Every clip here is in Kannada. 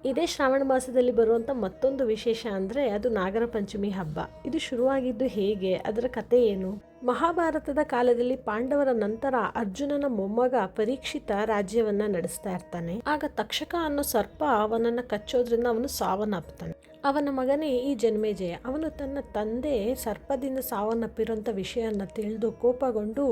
ಇದೇ ಶ್ರಾವಣ ಮಾಸದಲ್ಲಿ ಬರುವಂಥ ಮತ್ತೊಂದು ವಿಶೇಷ ಅಂದರೆ ಅದು ನಾಗರ ಪಂಚಮಿ ಹಬ್ಬ. ಇದು ಶುರುವಾಗಿದ್ದು ಹೇಗೆ, ಅದರ ಕತೆ ಏನು? ಮಹಾಭಾರತದ ಕಾಲದಲ್ಲಿ ಪಾಂಡವರ ನಂತರ ಅರ್ಜುನನ ಮೊಮ್ಮಗ ಪರೀಕ್ಷಿತ ರಾಜ್ಯವನ್ನ ನಡೆಸ್ತಾ ಇರ್ತಾನೆ. ಆಗ ತಕ್ಷಕ ಅನ್ನೋ ಸರ್ಪ ಅವನನ್ನ ಕಚ್ಚೋದ್ರಿಂದ ಅವನು ಸಾವನ್ನಪ್ತಾನೆ. ಅವನ ಮಗನೇ ಈ ಜನ್ಮೇಜಯ. ಅವನು ತನ್ನ ತಂದೆ ಸರ್ಪದಿಂದ ಸಾವನ್ನಪ್ಪಿರುವಂಥ ವಿಷಯವನ್ನು ತಿಳಿದು ಕೋಪಗೊಂಡು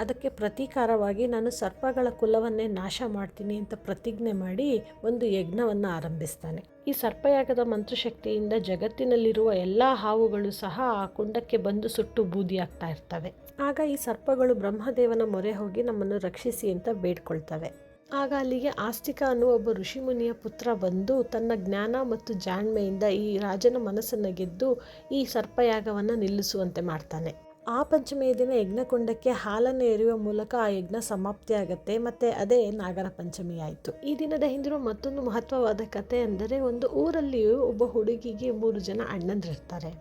ಅದಕ್ಕೆ ಪ್ರತೀಕಾರವಾಗಿ ನಾನು ಸರ್ಪಗಳ ಕುಲವನ್ನೇ ನಾಶ ಮಾಡ್ತೀನಿ ಅಂತ ಪ್ರತಿಜ್ಞೆ ಮಾಡಿ ಒಂದು ಯಜ್ಞವನ್ನು ಆರಂಭಿಸ್ತಾನೆ. ಈ ಸರ್ಪಯಾಗದ ಮಂತ್ರಶಕ್ತಿಯಿಂದ ಜಗತ್ತಿನಲ್ಲಿರುವ ಎಲ್ಲ ಹಾವುಗಳು ಸಹ ಆ ಕುಂಡಕ್ಕೆ ಬಂದು ಸುಟ್ಟು ಬೂದಿಯಾಗ್ತಾ ಇರ್ತವೆ. ಆಗ ಈ ಸರ್ಪಗಳು ಬ್ರಹ್ಮದೇವನ ಮೊರೆ ಹೋಗಿ ನಮ್ಮನ್ನು ರಕ್ಷಿಸಿ ಅಂತ ಬೇಡ್ಕೊಳ್ತವೆ. ಆಗ ಅಲ್ಲಿಗೆ ಆಸ್ತಿಕ ಅನ್ನುವ ಒಬ್ಬ ಋಷಿಮುನಿಯ ಪುತ್ರ ಬಂದು ತನ್ನ ಜ್ಞಾನ ಮತ್ತು ಜಾಣ್ಮೆಯಿಂದ ಈ ರಾಜನ ಮನಸ್ಸನ್ನು ಗೆದ್ದು ಈ ಸರ್ಪಯಾಗವನ್ನು ನಿಲ್ಲಿಸುವಂತೆ ಮಾಡ್ತಾನೆ. ಆ ಪಂಚಮಿಯ ದಿನ ಯಜ್ಞಕುಂಡಕ್ಕೆ ಹಾಲನ್ನು ಎರೆಯುವ ಮೂಲಕ ಆ ಯಜ್ಞ ಸಮಾಪ್ತಿ ಆಗುತ್ತೆ. ಮತ್ತು ಅದೇ ನಾಗರ ಪಂಚಮಿ ಆಯಿತು. ಈ ದಿನದ ಹಿಂದಿರುವ ಮತ್ತೊಂದು ಮಹತ್ವವಾದ ಕಥೆ ಅಂದರೆ, ಒಂದು ಊರಲ್ಲಿ ಒಬ್ಬ ಹುಡುಗಿಗೆ 3 ಜನ ಅಣ್ಣಂದಿರ್ತಾರೆ.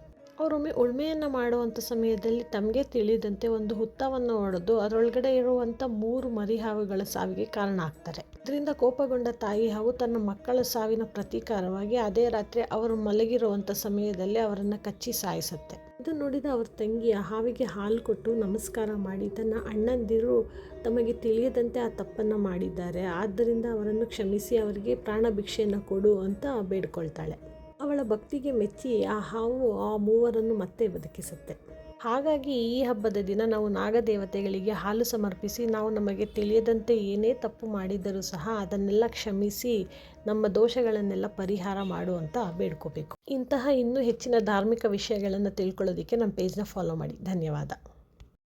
ಅವರೊಮ್ಮೆ ಉಳ್ಮೆಯನ್ನು ಮಾಡುವಂಥ ಸಮಯದಲ್ಲಿ ತಮಗೆ ತಿಳಿದಂತೆ ಒಂದು ಹುತ್ತವನ್ನು ಹೊಡೆದು ಅದರೊಳಗಡೆ ಇರುವಂಥ 3 ಮರಿಹಾವುಗಳ ಸಾವಿಗೆ ಕಾರಣ ಆಗ್ತಾರೆ. ಇದರಿಂದ ಕೋಪಗೊಂಡ ತಾಯಿ ಹಾವು ತನ್ನ ಮಕ್ಕಳ ಸಾವಿನ ಪ್ರತೀಕಾರವಾಗಿ ಅದೇ ರಾತ್ರಿ ಅವರು ಮಲಗಿರುವಂಥ ಸಮಯದಲ್ಲಿ ಅವರನ್ನು ಕಚ್ಚಿ ಸಾಯಿಸುತ್ತೆ. ಇದು ನೋಡಿದ ಅವ್ರ ತಂಗಿ ಆ ಹಾವಿಗೆ ಹಾಲು ಕೊಟ್ಟು ನಮಸ್ಕಾರ ಮಾಡಿ ತನ್ನ ಅಣ್ಣಂದಿರು ತಮಗೆ ತಿಳಿಯದಂತೆ ಆ ತಪ್ಪನ್ನು ಮಾಡಿದ್ದಾರೆ, ಆದ್ದರಿಂದ ಅವರನ್ನು ಕ್ಷಮಿಸಿ ಅವರಿಗೆ ಪ್ರಾಣ ಭಿಕ್ಷೆಯನ್ನು ಕೊಡು ಅಂತ ಬೇಡ್ಕೊಳ್ತಾಳೆ. ಅವಳ ಭಕ್ತಿಗೆ ಮೆಚ್ಚಿ ಆ ಹಾವು ಆ 3 ಮತ್ತೆ ಬದುಕಿಸುತ್ತೆ. ಹಾಗಾಗಿ ಈ ಹಬ್ಬದ ದಿನ ನಾವು ನಾಗದೇವತೆಗಳಿಗೆ ಹಾಲು ಸಮರ್ಪಿಸಿ ನಾವು ನಮಗೆ ತಿಳಿಯದಂತೆ ಏನೇ ತಪ್ಪು ಮಾಡಿದರೂ ಸಹ ಅದನ್ನೆಲ್ಲ ಕ್ಷಮಿಸಿ ನಮ್ಮ ದೋಷಗಳನ್ನೆಲ್ಲ ಪರಿಹಾರ ಮಾಡುವಂತ ಬೇಡ್ಕೋಬೇಕು. ಇಂತಹ ಇನ್ನೂ ಹೆಚ್ಚಿನ ಧಾರ್ಮಿಕ ವಿಷಯಗಳನ್ನು ತಿಳ್ಕೊಳ್ಳೋದಕ್ಕೆ ನಮ್ಮ ಪೇಜ್ನ ಫಾಲೋ ಮಾಡಿ. ಧನ್ಯವಾದ.